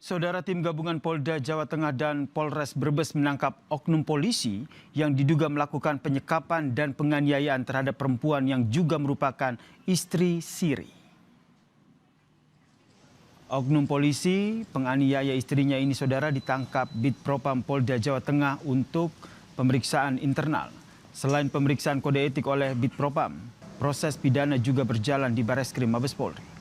Saudara, tim gabungan Polda Jawa Tengah dan Polres Brebes menangkap oknum polisi yang diduga melakukan penyekapan dan penganiayaan terhadap perempuan yang juga merupakan istri siri. Oknum polisi penganiaya istrinya ini, saudara, ditangkap Bitpropam Polda Jawa Tengah untuk pemeriksaan internal. Selain pemeriksaan kode etik oleh Bitpropam, proses pidana juga berjalan di Bareskrim Mabes Polri.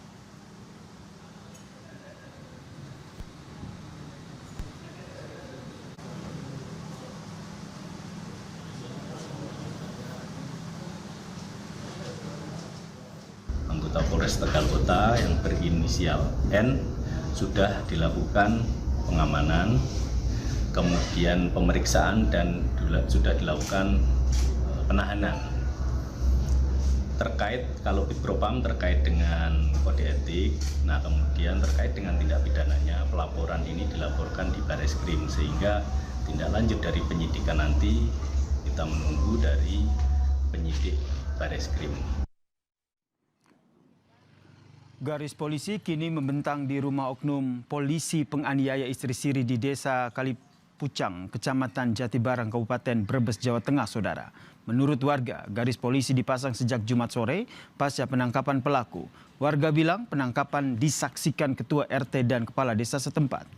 Anggota Polres Tegal Kota yang berinisial N sudah dilakukan pengamanan, kemudian pemeriksaan dan sudah dilakukan penahanan. Terkait kalau Bitpropam terkait dengan kode etik, nah kemudian terkait dengan tindak pidananya, pelaporan ini dilaporkan di Bareskrim, sehingga tindak lanjut dari penyidikan nanti kita menunggu dari penyidik Bareskrim. Garis polisi kini membentang di rumah oknum polisi penganiaya istri siri di Desa Kalipucang, Kecamatan Jatibarang, Kabupaten Brebes, Jawa Tengah, saudara. Menurut warga, garis polisi dipasang sejak Jumat sore pasca penangkapan pelaku. Warga bilang penangkapan disaksikan Ketua RT dan Kepala Desa setempat.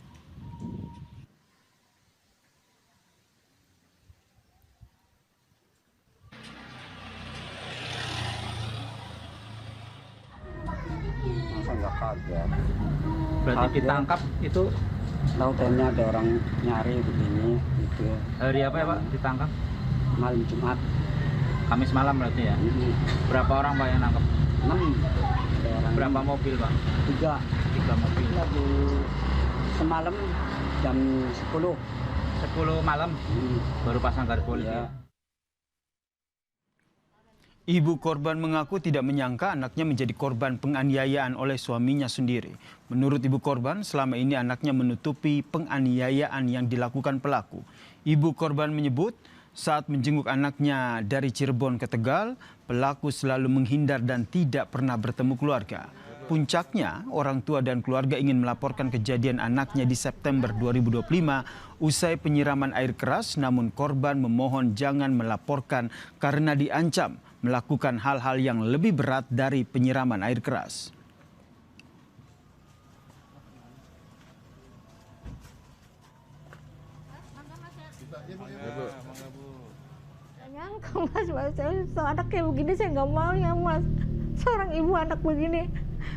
Nggak kaget. Berarti ditangkap itu Tahu-tahunya ada orang nyari begini gitu. hari apa ya Pak ditangkap? Malam Jumat. Kamis malam berarti ya? Berapa orang Pak yang nangkap? 6 ada orang. Berapa mobil Pak? 3 mobil. Lagi semalam jam 10. 10 malam baru pasang garis polisi. Ya. Ibu korban mengaku tidak menyangka anaknya menjadi korban penganiayaan oleh suaminya sendiri. Menurut ibu korban, selama ini anaknya menutupi penganiayaan yang dilakukan pelaku. Ibu korban menyebut saat menjenguk anaknya dari Cirebon ke Tegal, pelaku selalu menghindar dan tidak pernah bertemu keluarga. Puncaknya, orang tua dan keluarga ingin melaporkan kejadian anaknya di September 2025 usai penyiraman air keras, namun korban memohon jangan melaporkan karena diancam melakukan hal-hal yang lebih berat dari penyiraman air keras. Nyangka mas, anak kayak begini saya nggak mau ya mas. Seorang ibu anak begini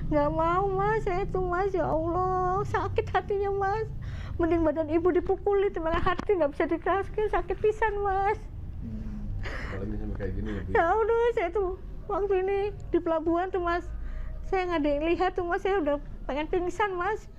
nggak mau mas, saya itu mas, ya Allah sakit hatinya mas. Mending badan ibu dipukuli, teman hati nggak bisa dikeraskan, sakit pisan mas. Apalagi sampai kayak gini ya udah, saya tuh waktu ini di pelabuhan tuh mas, saya nggak ada yang lihat tuh mas, saya udah pengen pingsan mas.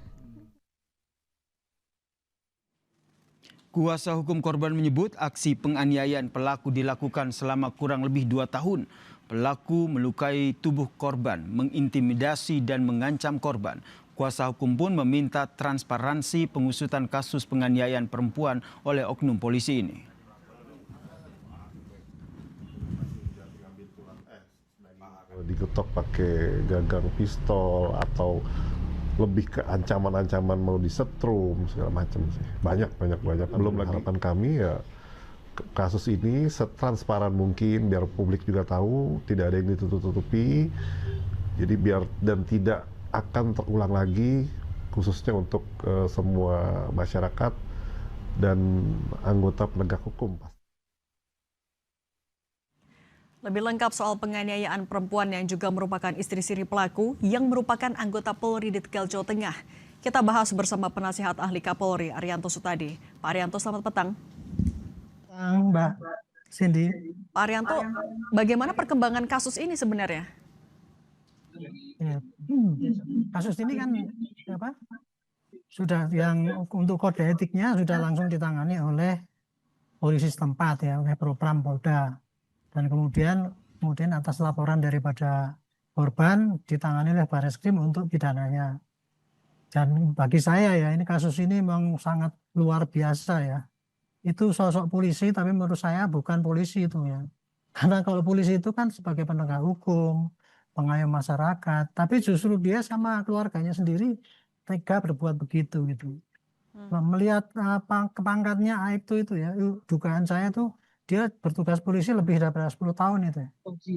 Kuasa hukum korban menyebut aksi penganiayaan pelaku dilakukan selama kurang lebih 2 tahun. Pelaku melukai tubuh korban, mengintimidasi dan mengancam korban. Kuasa hukum pun meminta transparansi pengusutan kasus penganiayaan perempuan oleh oknum polisi ini. Diketok pakai gagang pistol atau lebih ke ancaman-ancaman mau disetrum segala macam sih. Banyak. Belum lagi harapan kami ya kasus ini setransparan mungkin biar publik juga tahu, tidak ada yang ditutup-tutupi. Jadi biar dan tidak akan terulang lagi, khususnya untuk semua masyarakat dan anggota penegak hukum. Lebih lengkap soal penganiayaan perempuan yang juga merupakan istri siri pelaku yang merupakan anggota Polri di Tegal, Jawa Tengah. Kita bahas bersama penasihat ahli Kapolri, Arianto Sutadi. Pak Arianto, selamat petang. Mbak Cindy. Pak Arianto, bagaimana perkembangan kasus ini sebenarnya? Ya. Kasus ini kan sudah yang untuk kode etiknya sudah langsung ditangani oleh polisi setempat ya, oleh Propam Polda. Dan kemudian atas laporan daripada korban ditangani oleh Bareskrim untuk pidananya. Dan bagi saya ya, ini kasus ini memang sangat luar biasa ya. Itu sosok polisi, tapi menurut saya bukan polisi itu ya. Karena kalau polisi itu kan sebagai penegak hukum, pengayom masyarakat, tapi justru dia sama keluarganya sendiri tega berbuat begitu gitu. Melihat pangkatnya Aibtu itu ya, dugaan saya tuh dia bertugas polisi lebih daripada 10 tahun itu ya.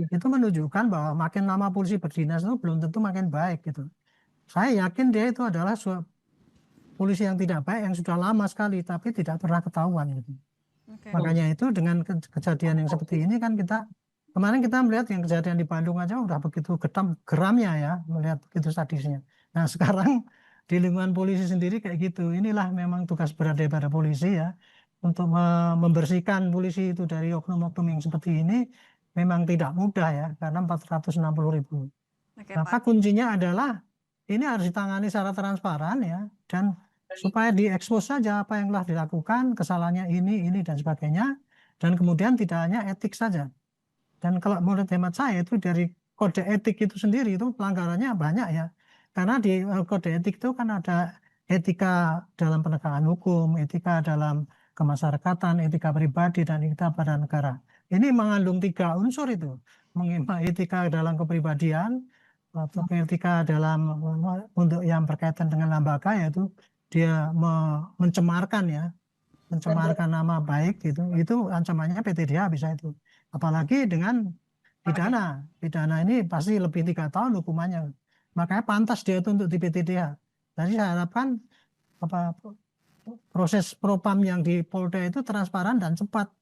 Itu menunjukkan bahwa makin lama polisi berdinas itu belum tentu makin baik gitu. Saya yakin dia itu adalah polisi yang tidak baik yang sudah lama sekali tapi tidak pernah ketahuan gitu. Makanya itu dengan kejadian yang seperti ini kan kemarin kita melihat yang kejadian di Bandung aja udah begitu geramnya ya melihat begitu sadisnya. Nah sekarang di lingkungan polisi sendiri kayak gitu. Inilah memang tugas berat daripada polisi ya. Untuk membersihkan polisi itu dari oknum-oknum yang seperti ini memang tidak mudah ya. Karena 460.000. Maka kuncinya adalah ini harus ditangani secara transparan ya. Dan supaya diekspos saja apa yang telah dilakukan, kesalahannya ini dan sebagainya. Dan kemudian tidak hanya etik saja. Dan kalau menurut hemat saya itu dari kode etik itu sendiri itu pelanggarannya banyak ya. Karena di kode etik itu kan ada etika dalam penegakan hukum, etika dalam kemasyarakatan, etika pribadi, dan etika pada negara. Ini mengandung 3 unsur itu. Etika dalam kepribadian, atau etika dalam untuk yang berkaitan dengan lembaga, yaitu dia mencemarkan ya, mencemarkan nama baik gitu. Itu ancamannya PTDH bisa itu. Apalagi dengan pidana. Pidana ini pasti lebih 3 tahun hukumannya. Makanya pantas dia itu untuk di PTDH. Jadi saya harapkan proses propam yang di Polda itu transparan dan cepat.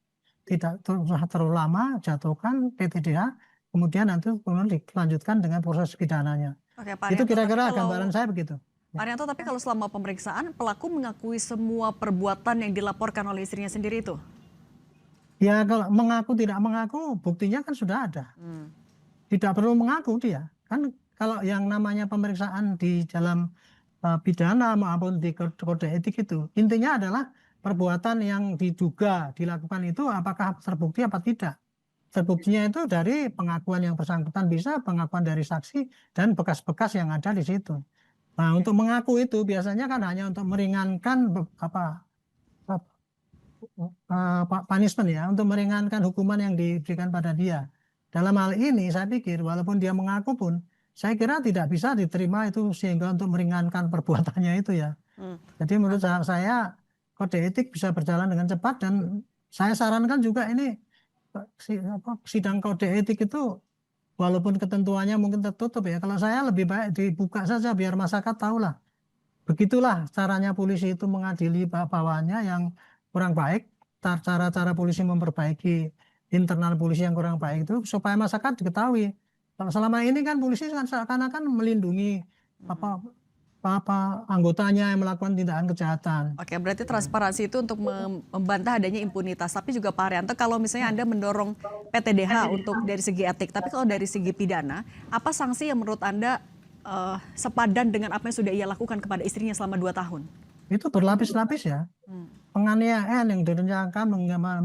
Tidak terlalu lama jatuhkan PTDH, kemudian nanti dilanjutkan dengan proses pidananya. Oke, Pak Itu Arianto, kira-kira gambaran saya begitu. Pak Arianto, tapi kalau selama pemeriksaan pelaku mengakui semua perbuatan yang dilaporkan oleh istrinya sendiri itu? Ya kalau mengaku tidak mengaku buktinya kan sudah ada. Tidak perlu mengaku dia. Kan kalau yang namanya pemeriksaan di dalam pidana maupun di kode etik itu intinya adalah perbuatan yang diduga dilakukan itu apakah terbukti apa tidak. Terbuktinya itu dari pengakuan yang bersangkutan bisa, pengakuan dari saksi dan bekas-bekas yang ada di situ. Nah, untuk mengaku itu biasanya kan hanya untuk meringankan punishment ya, untuk meringankan hukuman yang diberikan pada dia. Dalam hal ini saya pikir walaupun dia mengaku pun saya kira tidak bisa diterima itu sehingga untuk meringankan perbuatannya itu ya. Jadi menurut saya kode etik bisa berjalan dengan cepat dan saya sarankan juga ini sidang kode etik itu walaupun ketentuannya mungkin tertutup ya. Kalau saya lebih baik dibuka saja biar masyarakat tahu lah. Begitulah caranya polisi itu mengadili bawahannya yang kurang baik. Cara-cara polisi memperbaiki internal polisi yang kurang baik itu supaya masyarakat diketahui. Kalau selama ini kan polisi seakan-akan melindungi anggotanya yang melakukan tindakan kejahatan. Oke, berarti transparansi itu untuk membantah adanya impunitas. Tapi juga Pak Arianto, kalau misalnya Anda mendorong PTDH untuk dari segi etik, tapi kalau dari segi pidana, apa sanksi yang menurut Anda sepadan dengan apa yang sudah ia lakukan kepada istrinya selama 2 tahun? Itu berlapis-lapis ya. Penganiayaan yang direncanakan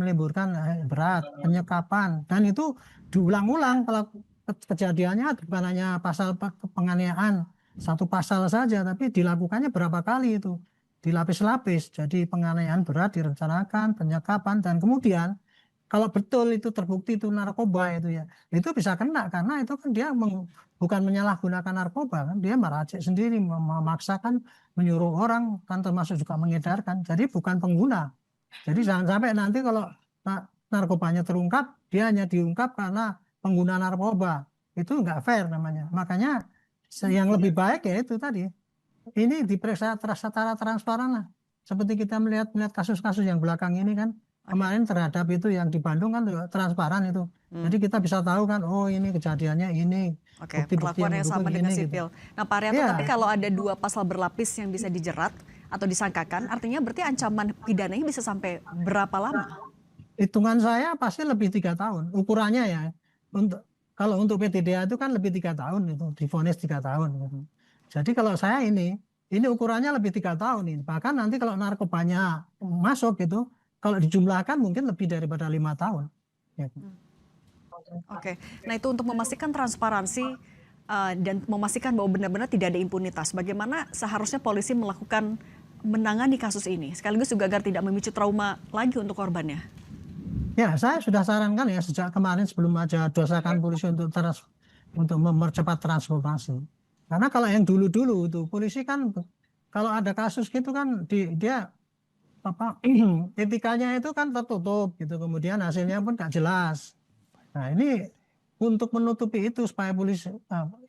menimbulkan berat, penyekapan, dan itu diulang-ulang. Kalau kejadiannya bukan hanya pasal penganiayaan, 1 pasal saja, tapi dilakukannya berapa kali itu. Dilapis-lapis, jadi penganiayaan berat direncanakan, penyekapan, dan kemudian kalau betul itu terbukti itu narkoba itu ya, itu bisa kena karena itu kan dia bukan menyalahgunakan narkoba, kan dia meracik sendiri, memaksakan, menyuruh orang, kan termasuk juga mengedarkan, jadi bukan pengguna. Jadi jangan sampai nanti kalau narkobanya terungkap, dia hanya diungkap karena pengguna narkoba, itu nggak fair namanya. Makanya yang lebih baik ya itu tadi, ini diperiksa secara transparan lah. Seperti kita melihat kasus-kasus yang belakang ini kan, kemarin terhadap itu yang di Bandung kan transparan itu. Jadi kita bisa tahu kan, oh ini kejadiannya ini. Oke, perlakuannya sama dengan sipil. Gitu. Nah Pak Arianto, tapi kalau ada 2 pasal berlapis yang bisa dijerat atau disangkakan, artinya berarti ancaman pidananya bisa sampai berapa lama? Hitungan saya pasti lebih 3 tahun. Ukurannya ya, kalau untuk PTDH itu kan lebih 3 tahun itu, divonis 3 tahun. Gitu. Jadi kalau saya ini ukurannya lebih 3 tahun ini. Bahkan nanti kalau narkobanya masuk gitu, kalau dijumlahkan mungkin lebih daripada 5 tahun. Gitu. Oke, nah itu untuk memastikan transparansi dan memastikan bahwa benar-benar tidak ada impunitas. Bagaimana seharusnya polisi menangani kasus ini, sekaligus juga agar tidak memicu trauma lagi untuk korbannya? Ya, saya sudah sarankan ya sejak kemarin sebelum ada desakan polisi untuk mempercepat transformasi. Karena kalau yang dulu-dulu itu polisi kan kalau ada kasus gitu kan dia apa etikanya itu kan tertutup gitu, kemudian hasilnya pun nggak jelas. Nah ini untuk menutupi itu supaya polisi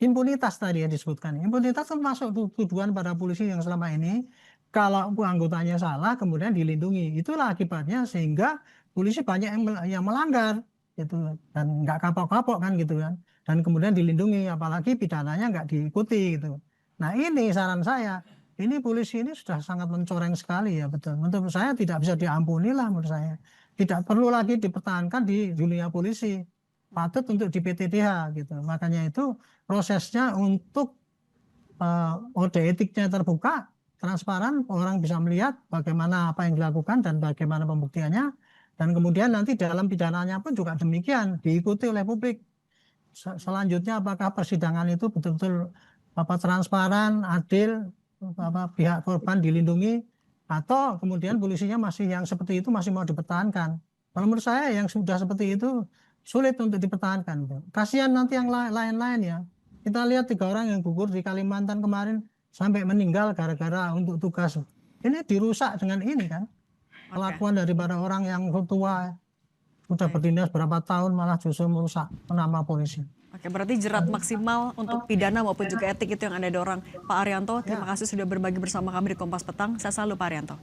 impunitas tadi ya disebutkan, impunitas kan masuk tuduhan pada polisi yang selama ini kalau anggotanya salah kemudian dilindungi, itulah akibatnya sehingga polisi banyak yang melanggar gitu dan nggak kapok-kapok kan gitu kan, dan kemudian dilindungi apalagi pidananya nggak diikuti gitu. Nah ini saran saya, ini polisi ini sudah sangat mencoreng sekali ya, betul. Menurut saya tidak bisa diampuni lah menurut saya. Tidak perlu lagi dipertahankan di dunia polisi. Patut untuk di PTDH gitu. Makanya itu prosesnya untuk kode etiknya terbuka, transparan, orang bisa melihat bagaimana apa yang dilakukan dan bagaimana pembuktiannya. Dan kemudian nanti dalam pidananya pun juga demikian, diikuti oleh publik. Selanjutnya apakah persidangan itu betul-betul transparan, adil, pihak korban dilindungi, atau kemudian polisinya masih yang seperti itu masih mau dipertahankan. Kalau menurut saya yang sudah seperti itu sulit untuk dipertahankan. Kasihan nanti yang lain-lain ya. Kita lihat 3 orang yang gugur di Kalimantan kemarin sampai meninggal gara-gara untuk tugas. Ini dirusak dengan ini kan. Kelakuan daripada orang yang tua sudah berdinas berapa tahun malah justru merusak nama polisi. Oke, berarti jerat maksimal untuk pidana maupun juga etik itu yang Anda dorong. Pak Arianto, terima kasih sudah berbagi bersama kami di Kompas Petang. Saya selalu Pak Arianto.